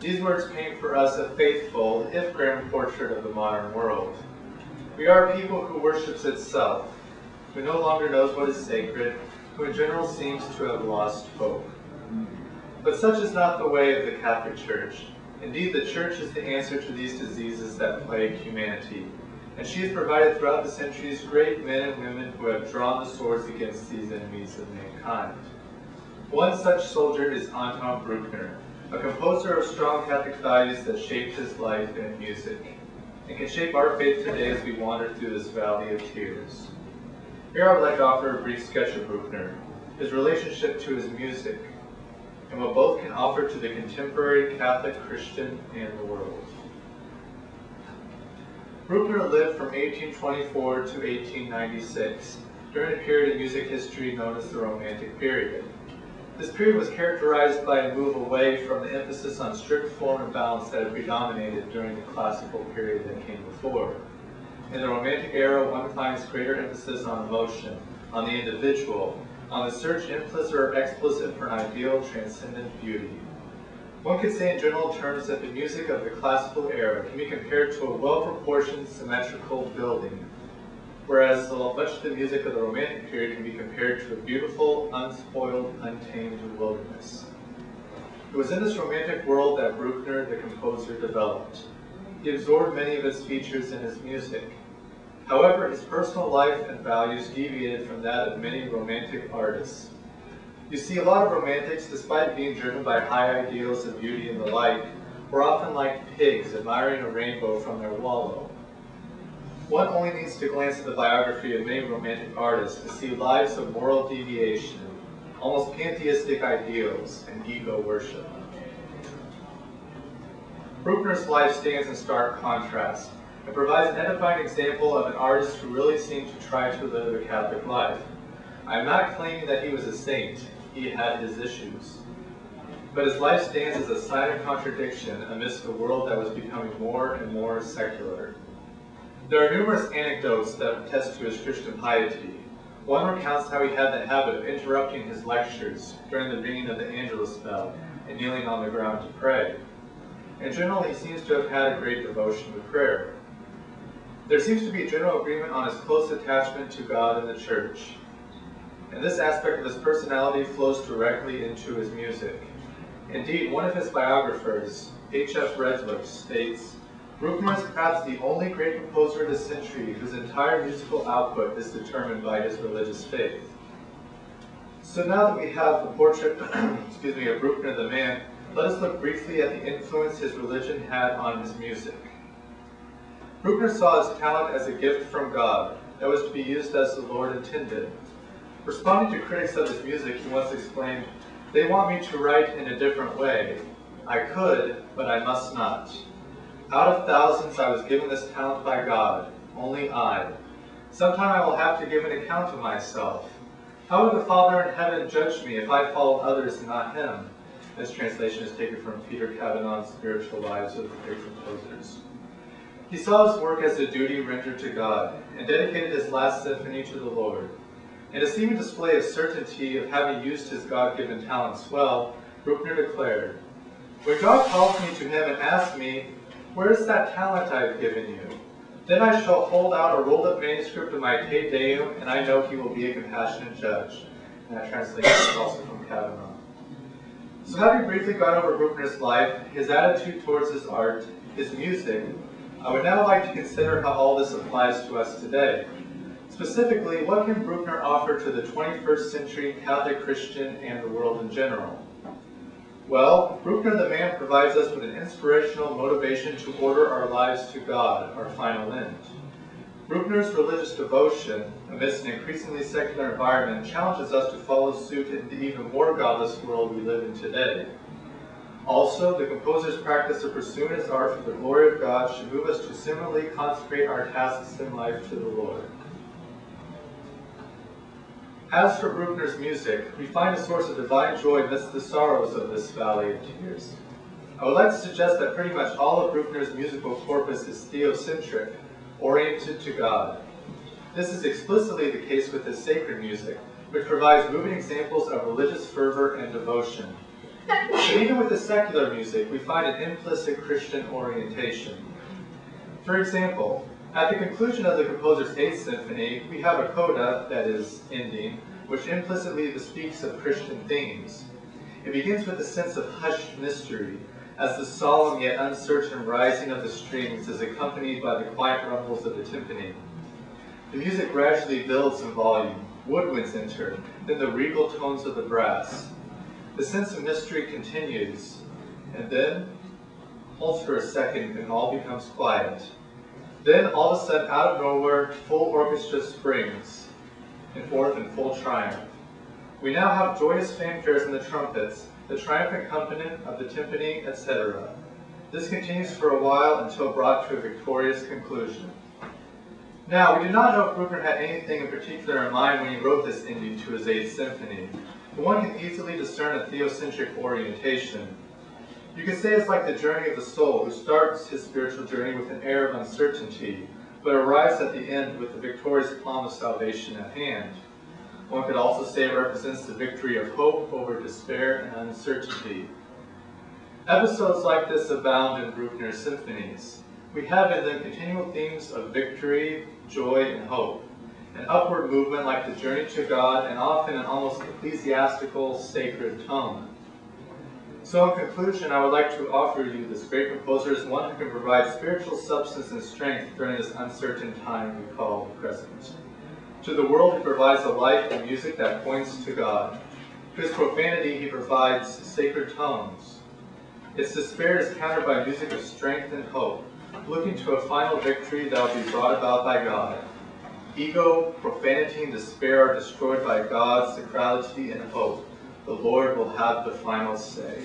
These words paint for us a faithful, if grim, portrait of the modern world. We are a people who worships itself, who no longer knows what is sacred, who in general seems to have lost hope. But such is not the way of the Catholic Church. Indeed, the Church is the answer to these diseases that plague humanity, and she has provided throughout the centuries great men and women who have drawn the swords against these enemies of mankind. One such soldier is Anton Bruckner, a composer of strong Catholic values that shaped his life and music, and can shape our faith today as we wander through this valley of tears. Here I would like to offer a brief sketch of Bruckner, his relationship to his music, and what both can offer to the contemporary Catholic Christian and the world. Bruckner lived from 1824 to 1896, during a period in music history known as the Romantic period. This period was characterized by a move away from the emphasis on strict form and balance that had predominated during the classical period that came before. In the Romantic era, one finds greater emphasis on emotion, on the individual, on the search implicit or explicit for an ideal transcendent beauty. One could say in general terms that the music of the classical era can be compared to a well-proportioned symmetrical building, whereas much of the music of the Romantic period can be compared to a beautiful, unspoiled, untamed wilderness. It was in this romantic world that Bruckner, the composer, developed. He absorbed many of its features in his music. However, his personal life and values deviated from that of many romantic artists. You see, a lot of romantics, despite being driven by high ideals of beauty and the like, were often like pigs admiring a rainbow from their wallow. One only needs to glance at the biography of many romantic artists to see lives of moral deviation, almost pantheistic ideals, and ego worship. Bruckner's life stands in stark contrast and provides an edifying example of an artist who really seemed to try to live a Catholic life. I am not claiming that he was a saint. He had his issues. But his life stands as a sign of contradiction amidst a world that was becoming more and more secular. There are numerous anecdotes that attest to his Christian piety. One recounts how he had the habit of interrupting his lectures during the ringing of the Angelus bell and kneeling on the ground to pray. In general, he seems to have had a great devotion to prayer. There seems to be a general agreement on his close attachment to God and the Church. And this aspect of his personality flows directly into his music. Indeed, one of his biographers, H.F. Rhetoric, states, "Bruckner is perhaps the only great composer of this century whose entire musical output is determined by his religious faith." So now that we have the portrait of Bruckner the man, let us look briefly at the influence his religion had on his music. Bruckner saw his talent as a gift from God that was to be used as the Lord intended. Responding to critics of his music, he once exclaimed, "They want me to write in a different way. I could, but I must not. Out of thousands I was given this talent by God, only I. Sometime I will have to give an account of myself. How would the Father in heaven judge me if I followed others and not him?" This translation is taken from Peter Cavanaugh's Spiritual Lives of the Great Composers. He saw his work as a duty rendered to God, and dedicated his last symphony to the Lord. In a seeming display of certainty of having used his God-given talents well, Bruckner declared, "When God calls me to him and asks me, 'Where is that talent I have given you?' then I shall hold out a rolled-up manuscript of my Te Deum, and I know he will be a compassionate judge." And that translation is also from Kavanaugh. So having briefly gone over Bruckner's life, his attitude towards his art, his music, I would now like to consider how all this applies to us today. Specifically, what can Bruckner offer to the 21st century Catholic Christian and the world in general? Well, Bruckner the man provides us with an inspirational motivation to order our lives to God, our final end. Bruckner's religious devotion, amidst an increasingly secular environment, challenges us to follow suit in the even more godless world we live in today. Also, the composer's practice of pursuing his art for the glory of God should move us to similarly consecrate our tasks in life to the Lord. As for Bruckner's music, we find a source of divine joy amidst the sorrows of this valley of tears. I would like to suggest that pretty much all of Bruckner's musical corpus is theocentric, oriented to God. This is explicitly the case with his sacred music, which provides moving examples of religious fervor and devotion. But even with the secular music, we find an implicit Christian orientation. For example, at the conclusion of the composer's 8th symphony, we have a coda, that is, ending, which implicitly bespeaks of Christian themes. It begins with a sense of hushed mystery, as the solemn yet uncertain rising of the strings is accompanied by the quiet rumbles of the timpani. The music gradually builds in volume, woodwinds enter, then the regal tones of the brass. The sense of mystery continues, and then holds for a second and all becomes quiet. Then, all of a sudden, out of nowhere, full orchestra springs and forth in full triumph. We now have joyous fanfares in the trumpets, the triumphant accompaniment of the timpani, etc. This continues for a while until brought to a victorious conclusion. Now, we do not know if Bruckner had anything in particular in mind when he wrote this ending to his 8th symphony, but one can easily discern a theocentric orientation. You could say it's like the journey of the soul, who starts his spiritual journey with an air of uncertainty, but arrives at the end with the victorious palm of salvation at hand. One could also say it represents the victory of hope over despair and uncertainty. Episodes like this abound in Bruckner's symphonies. We have in them continual themes of victory, joy, and hope, an upward movement like the journey to God, and often an almost ecclesiastical, sacred tone. So in conclusion, I would like to offer you this great composer as one who can provide spiritual substance and strength during this uncertain time we call the present. To the world, he provides a life and music that points to God. To his profanity, he provides sacred tones. Its despair is countered by music of strength and hope, looking to a final victory that will be brought about by God. Ego, profanity, and despair are destroyed by God's sacrality and hope. The Lord will have the final say.